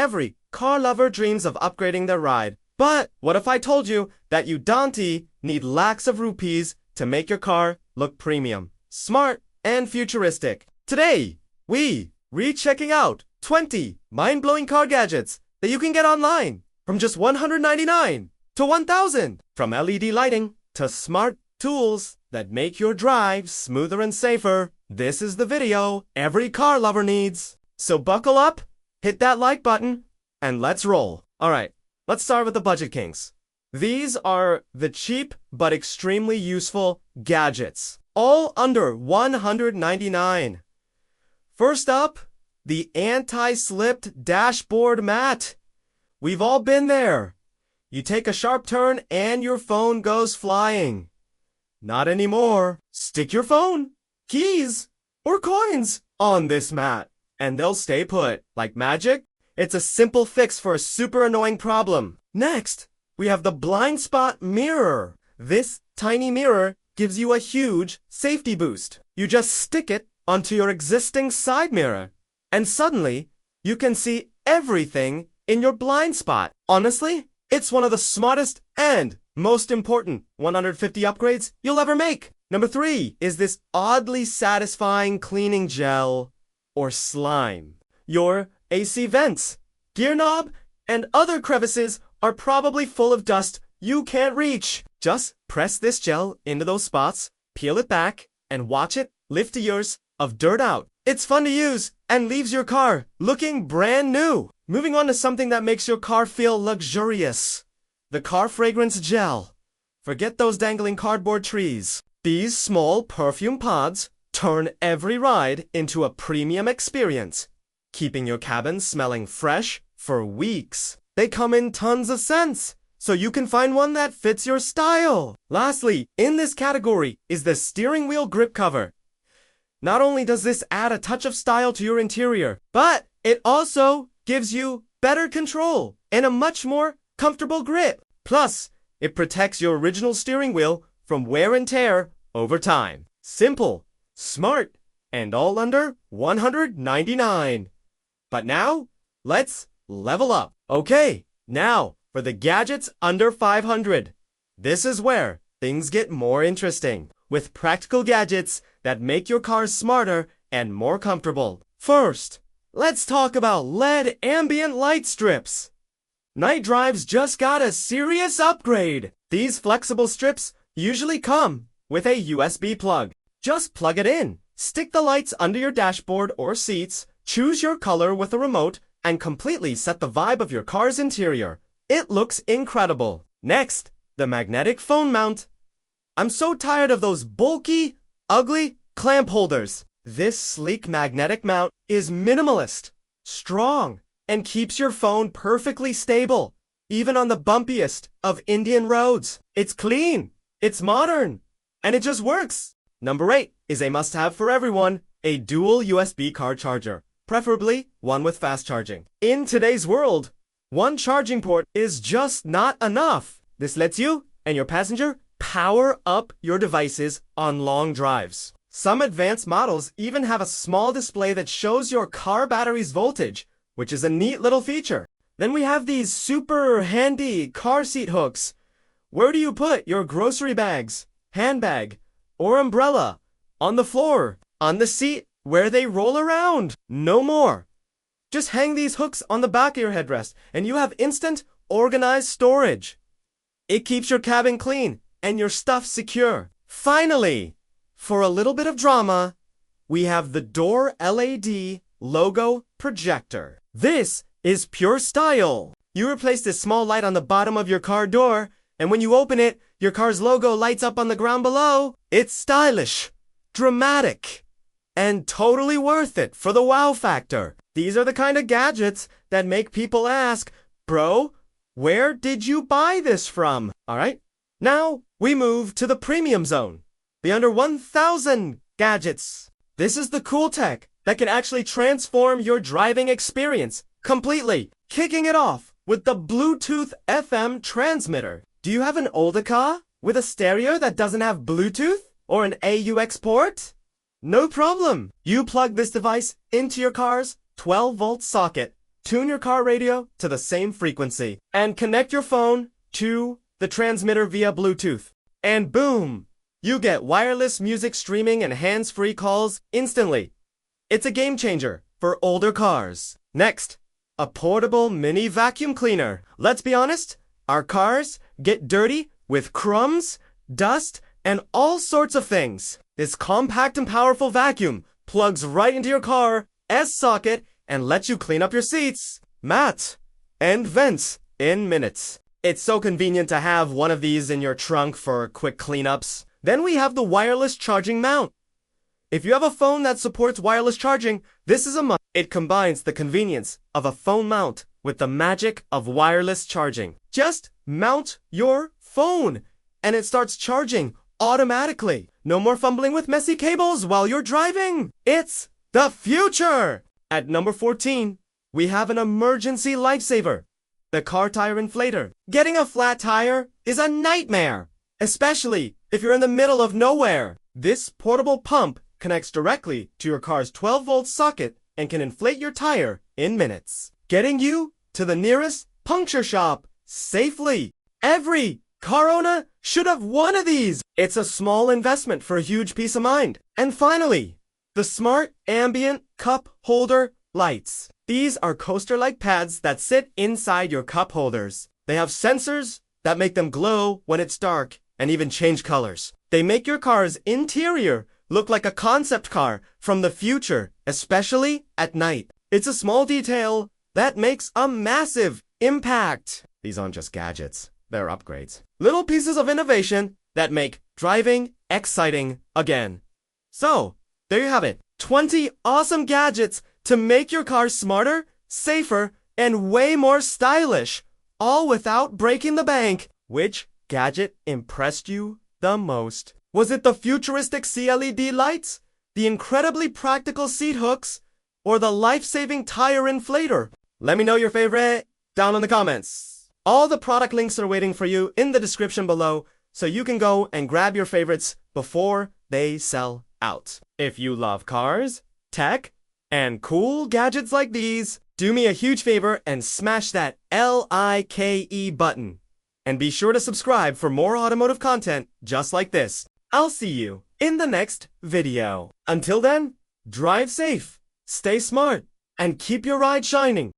every car lover dreams of upgrading their ride. But what if I told you that you don't need lakhs of rupees to make your car look premium, smart, and futuristic? Today, we're checking out 20 mind-blowing car gadgets that you can get online from just $199 to $1,000. From LED lighting to smart tools that make your drive smoother and safer, this is the video every car lover needs. So buckle up, hit that like button, and let's roll. Alright, let's start with the budget kings. These are the cheap but extremely useful gadgets, all under $199. First up, the anti-slipped dashboard mat. We've all been there. You take a sharp turn and your phone goes flying. Not anymore. Stick your phone, keys, or coins on this mat, and they'll stay put. Like magic, it's a simple fix for a super annoying problem. Next, we have the blind spot mirror. This tiny mirror gives you a huge safety boost. You just stick it onto your existing side mirror, and suddenly, you can see everything in your blind spot. Honestly, it's one of the smartest and most important 150 upgrades you'll ever make. Number 3 is this oddly satisfying cleaning gel or slime. Your AC vents, gear knob, and other crevices are probably full of dust you can't reach. Just press this gel into those spots, peel it back, and watch it lift years of dirt out. It's fun to use and leaves your car looking brand new. Moving on to something that makes your car feel luxurious. The car fragrance gel. Forget those dangling cardboard trees. These small perfume pods turn every ride into a premium experience, keeping your cabin smelling fresh for weeks. They come in tons of scents, so you can find one that fits your style. Lastly, in this category is the steering wheel grip cover. Not only does this add a touch of style to your interior, but it also gives you better control and a much more comfortable grip. Plus, it protects your original steering wheel from wear and tear over time. Simple, smart, and all under $199. But now, let's level up. Okay, now for the gadgets under $500. This is where things get more interesting, with practical gadgets that make your car smarter and more comfortable. First, let's talk about LED ambient light strips. Night drives just got a serious upgrade. These flexible strips usually come with a USB plug. Just plug it in, stick the lights under your dashboard or seats, choose your color with a remote, and completely set the vibe of your car's interior. It looks incredible. Next, the magnetic phone mount. I'm so tired of those bulky, ugly clamp holders. This sleek magnetic mount is minimalist, strong, and keeps your phone perfectly stable, even on the bumpiest of Indian roads. It's clean, it's modern, and it just works. Number 8 is a must-have for everyone, a dual USB car charger, preferably one with fast charging. In today's world, one charging port is just not enough. This lets you and your passenger power up your devices on long drives. Some advanced models even have a small display that shows your car battery's voltage, which is a neat little feature. Then we have these super handy car seat hooks. Where do you put your grocery bags, handbag, or umbrella? On the floor, on the seat, where they roll around. No more. Just hang these hooks on the back of your headrest, and you have instant, organized storage. It keeps your cabin clean and your stuff secure. Finally, for a little bit of drama, we have the door LED logo projector. This is pure style. You replace this small light on the bottom of your car door, and when you open it, your car's logo lights up on the ground below. It's stylish, dramatic, and totally worth it for the wow factor. These are the kind of gadgets that make people ask, bro, where did you buy this from? Alright, now we move to the premium zone, the under 1,000 gadgets. This is the cool tech that can actually transform your driving experience completely, kicking it off with the Bluetooth FM transmitter. Do you have an older car with a stereo that doesn't have Bluetooth or an AUX port? No problem. You plug this device into your car's 12-volt socket tune your car radio to the same frequency, and connect your phone to the transmitter via Bluetooth. And boom! You get wireless music streaming and hands-free calls instantly. It's a game changer for older cars. Next, a portable mini vacuum cleaner. Let's be honest, our cars get dirty with crumbs, dust, and all sorts of things. This compact and powerful vacuum plugs right into your car S-socket and lets you clean up your seats, mats, and vents in minutes. It's so convenient to have one of these in your trunk for quick cleanups. Then we have the wireless charging mount. If you have a phone that supports wireless charging, this is a must. It combines the convenience of a phone mount with the magic of wireless charging. Just mount your phone and it starts charging automatically. No more fumbling with messy cables while you're driving. It's the future! At number 14, we have an emergency lifesaver, the car tire inflator. Getting a flat tire is a nightmare, especially if you're in the middle of nowhere. This portable pump connects directly to your car's 12-volt socket and can inflate your tire in minutes, getting you to the nearest puncture shop safely. Every car owner should have one of these. It's a small investment for a huge peace of mind. And finally, the smart ambient cup holder lights. These are coaster-like pads that sit inside your cup holders. They have sensors that make them glow when it's dark and even change colors. They make your car's interior look like a concept car from the future, especially at night. It's a small detail that makes a massive impact. These aren't just gadgets, they're upgrades. Little pieces of innovation that make driving exciting again. So, there you have it. 20 awesome gadgets to make your car smarter, safer, and way more stylish, all without breaking the bank. Which gadget impressed you the most? Was it the futuristic CLED lights, the incredibly practical seat hooks, or the life-saving tire inflator? Let me know your favorite down in the comments. All the product links are waiting for you in the description below, so you can go and grab your favorites before they sell out. If you love cars, tech, and cool gadgets like these, do me a huge favor and smash that LIKE button. And be sure to subscribe for more automotive content just like this. I'll see you in the next video. Until then, drive safe, stay smart, and keep your ride shining.